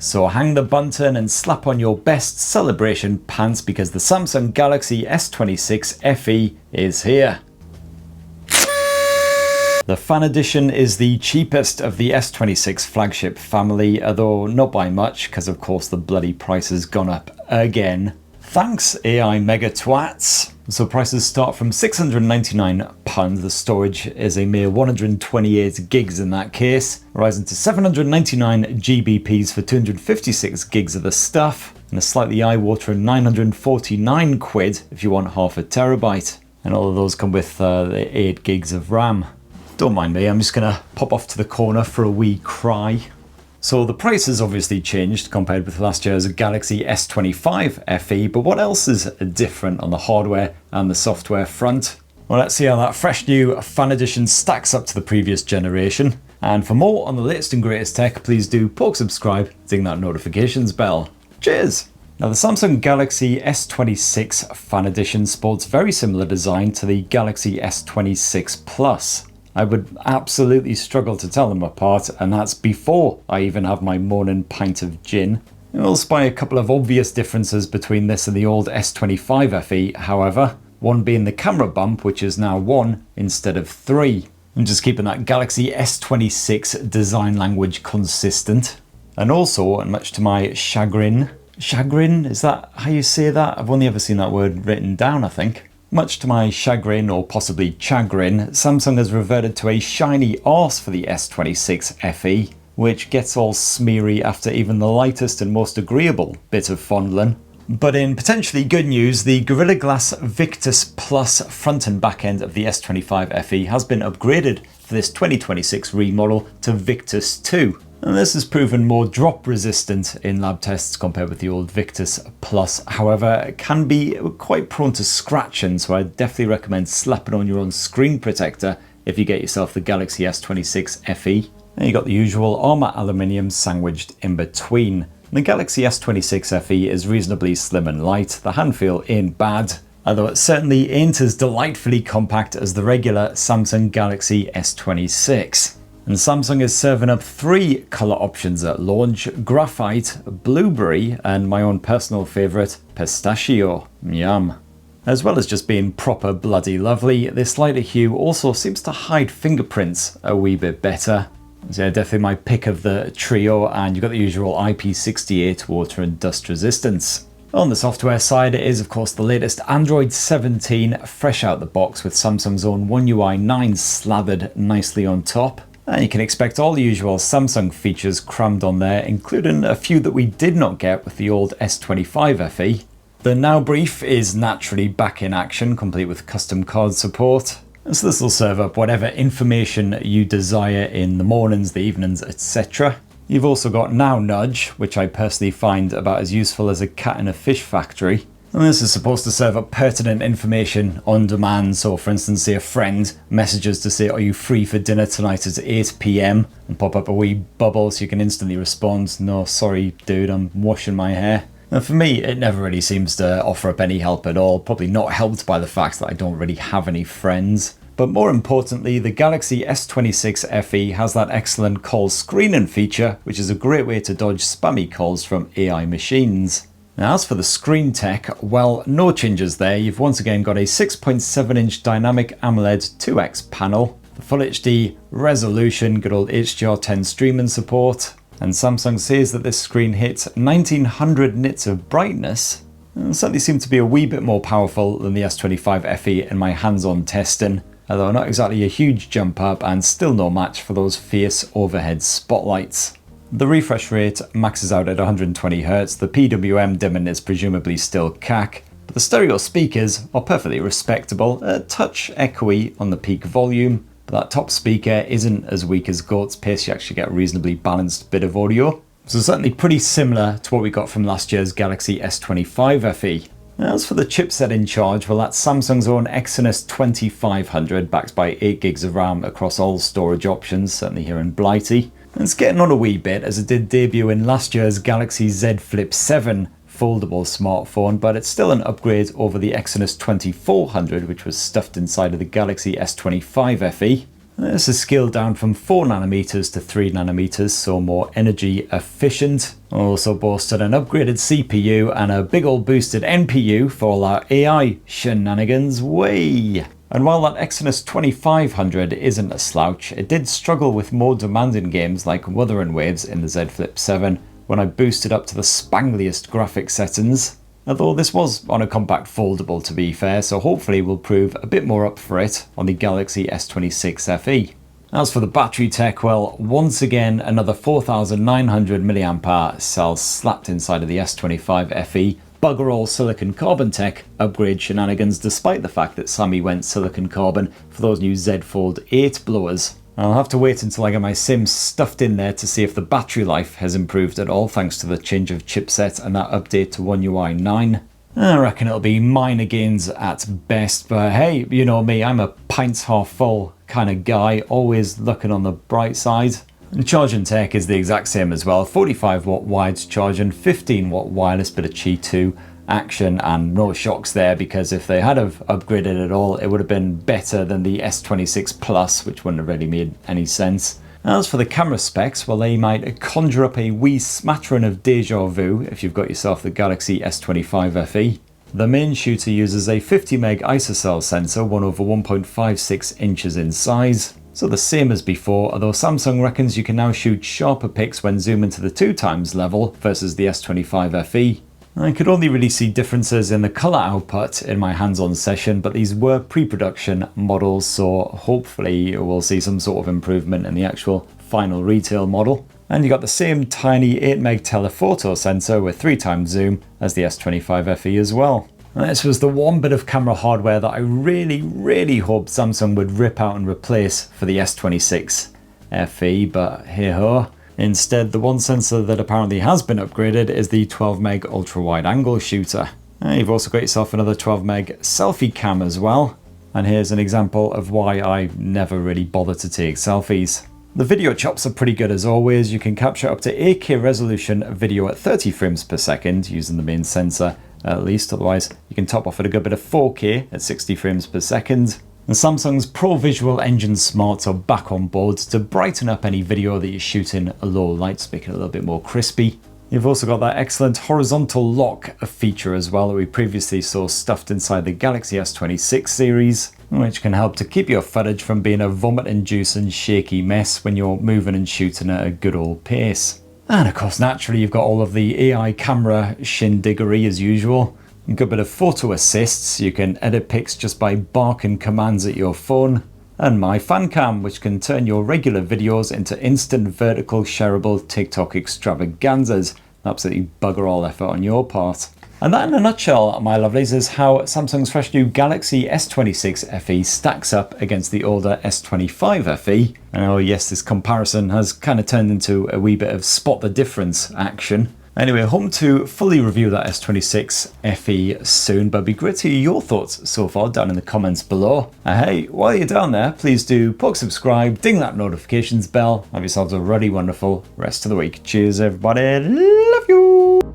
So hang the button and slap on your best celebration pants because the Samsung Galaxy S26 FE is here. The Fan Edition is the cheapest of the S26 flagship family, although not by much because of course the bloody price has gone up again. Thanks AI mega twats. So prices start from £699, the storage is a mere 128 gigs in that case, rising to 799 GBPs for 256 gigs of the stuff, and a slightly eye-watering 949 quid if you want half a terabyte. And all of those come with the 8 gigs of RAM. Don't mind me, I'm just gonna pop off to the corner for a wee cry. So the price has obviously changed compared with last year's Galaxy S25 FE, but what else is different on the hardware and the software front? Well, let's see how that fresh new Fan Edition stacks up to the previous generation. And for more on the latest and greatest tech, please do poke subscribe, ding that notifications bell. Cheers! Now the Samsung Galaxy S26 Fan Edition sports very similar design to the Galaxy S26 Plus. I would absolutely struggle to tell them apart, and that's before I even have my morning pint of gin. You'll spy a couple of obvious differences between this and the old S25 FE, however, one being the camera bump, which is now 1 instead of 3. I'm just keeping that Galaxy S26 design language consistent. And also, and much to my chagrin, is that how you say that? I've only ever seen that word written down, I think. Much to my chagrin, or possibly chagrin, Samsung has reverted to a shiny arse for the S26 FE, which gets all smeary after even the lightest and most agreeable bit of fondling. But in potentially good news, the Gorilla Glass Victus Plus front and back end of the S25 FE has been upgraded for this 2026 remodel to Victus 2. And this has proven more drop resistant in lab tests compared with the old Victus Plus. However, it can be quite prone to scratching, so I definitely recommend slapping on your own screen protector if you get yourself the Galaxy S26 FE. And you got the usual armour aluminium sandwiched in between. The Galaxy S26 FE is reasonably slim and light, the hand feel ain't bad, although it certainly ain't as delightfully compact as the regular Samsung Galaxy S26. And Samsung is serving up 3 colour options at launch: graphite, blueberry, and my own personal favourite, pistachio. Yum. As well as just being proper bloody lovely, this lighter hue also seems to hide fingerprints a wee bit better. So yeah, definitely my pick of the trio, and you've got the usual IP68 water and dust resistance. On the software side, it is of course the latest Android 17 fresh out the box with Samsung's own OneUI 9 slathered nicely on top. And you can expect all the usual Samsung features crammed on there, including a few that we did not get with the old S25 FE. The Now Brief is naturally back in action, complete with custom card support. And so this will serve up whatever information you desire in the mornings, the evenings, etc. You've also got Now Nudge, which I personally find about as useful as a cat in a fish factory. And this is supposed to serve up pertinent information on demand. So for instance, say a friend messages to say, are you free for dinner tonight at 8 PM? And pop up a wee bubble so you can instantly respond, no, sorry dude, I'm washing my hair. And for me, it never really seems to offer up any help at all, probably not helped by the fact that I don't really have any friends. But more importantly, the Galaxy S26 FE has that excellent call screening feature, which is a great way to dodge spammy calls from AI machines. Now, as for the screen tech, well, no changes there. You've once again got a 6.7-inch dynamic AMOLED 2X panel, the Full HD resolution, good old HDR10 streaming support, and Samsung says that this screen hits 1900 nits of brightness, and certainly seemed to be a wee bit more powerful than the S25 FE in my hands-on testing, although not exactly a huge jump up and still no match for those fierce overhead spotlights. The refresh rate maxes out at 120Hz, the PWM dimming is presumably still CAC, but the stereo speakers are perfectly respectable, a touch echoey on the peak volume, but that top speaker isn't as weak as goat's piss, you actually get a reasonably balanced bit of audio. So certainly pretty similar to what we got from last year's Galaxy S25 FE. As for the chipset in charge, well, that's Samsung's own Exynos 2500, backed by 8GB of RAM across all storage options, certainly here in Blighty. And it's getting on a wee bit, as it did debut in last year's Galaxy Z Flip 7 foldable smartphone, but it's still an upgrade over the Exynos 2400, which was stuffed inside of the Galaxy S25 FE. This is scaled down from 4 nanometers to 3 nanometers, so more energy efficient. Also boasted an upgraded CPU and a big old boosted NPU for all our AI shenanigans. Way! And while that Exynos 2500 isn't a slouch, it did struggle with more demanding games like Wuthering Waves in the Z Flip 7 when I boosted up to the spangliest graphics settings. Although this was on a compact foldable to be fair, so hopefully we'll prove a bit more up for it on the Galaxy S26 FE. As for the battery tech, well, once again another 4900 mAh cell slapped inside of the S25 FE. Bugger all silicon carbon tech upgrade shenanigans, despite the fact that Sammy went silicon carbon for those new Z Fold 8 blowers. I'll have to wait until I get my Sims stuffed in there to see if the battery life has improved at all thanks to the change of chipset and that update to OneUI 9. I reckon it'll be minor gains at best, but hey, you know me, I'm a pints half full kind of guy, always looking on the bright side. And charging tech is the exact same as well, 45 watt wired charging, 15 watt wireless bit of Qi 2 action, and no shocks there because if they had have upgraded at all, it would have been better than the S26 Plus, which wouldn't have really made any sense. As for the camera specs, well, they might conjure up a wee smattering of deja vu if you've got yourself the Galaxy S25 FE. The main shooter uses a 50 meg ISOCELL sensor, 1/1.56 inches in size. So the same as before, although Samsung reckons you can now shoot sharper pics when zooming to the 2x level versus the S25 FE. I could only really see differences in the colour output in my hands-on session, but these were pre-production models, so hopefully we'll see some sort of improvement in the actual final retail model. And you got the same tiny 8 meg telephoto sensor with 3x zoom as the S25 FE as well. And this was the one bit of camera hardware that I really hoped Samsung would rip out and replace for the S26 FE, but hey ho. Instead, the one sensor that apparently has been upgraded is the 12 meg ultra wide angle shooter. You've also got yourself another 12 meg selfie cam as well. And here's an example of why I never really bother to take selfies. The video chops are pretty good as always. You can capture up to 8K resolution video at 30 frames per second using the main sensor at least, otherwise you can top off at a good bit of 4K at 60 frames per second. And Samsung's Pro Visual Engine Smarts are back on board to brighten up any video that you're shooting at low lights, make it a little bit more crispy. You've also got that excellent horizontal lock feature as well that we previously saw stuffed inside the Galaxy S26 series, which can help to keep your footage from being a vomit-inducing shaky mess when you're moving and shooting at a good old pace. And of course, naturally, you've got all of the AI camera shindiggery as usual. A good bit of photo assists, you can edit pics just by barking commands at your phone. And my fan cam, which can turn your regular videos into instant vertical shareable TikTok extravaganzas. Absolutely bugger all effort on your part. And that in a nutshell, my lovelies, is how Samsung's fresh new Galaxy S26 FE stacks up against the older S25 FE. And oh yes, this comparison has kind of turned into a wee bit of spot the difference action. Anyway, home to fully review that S26 FE soon, but it'd be great to hear your thoughts so far down in the comments below. Hey, while you're down there, please do poke subscribe, ding that notifications bell. Have yourselves a really wonderful rest of the week. Cheers everybody, love you!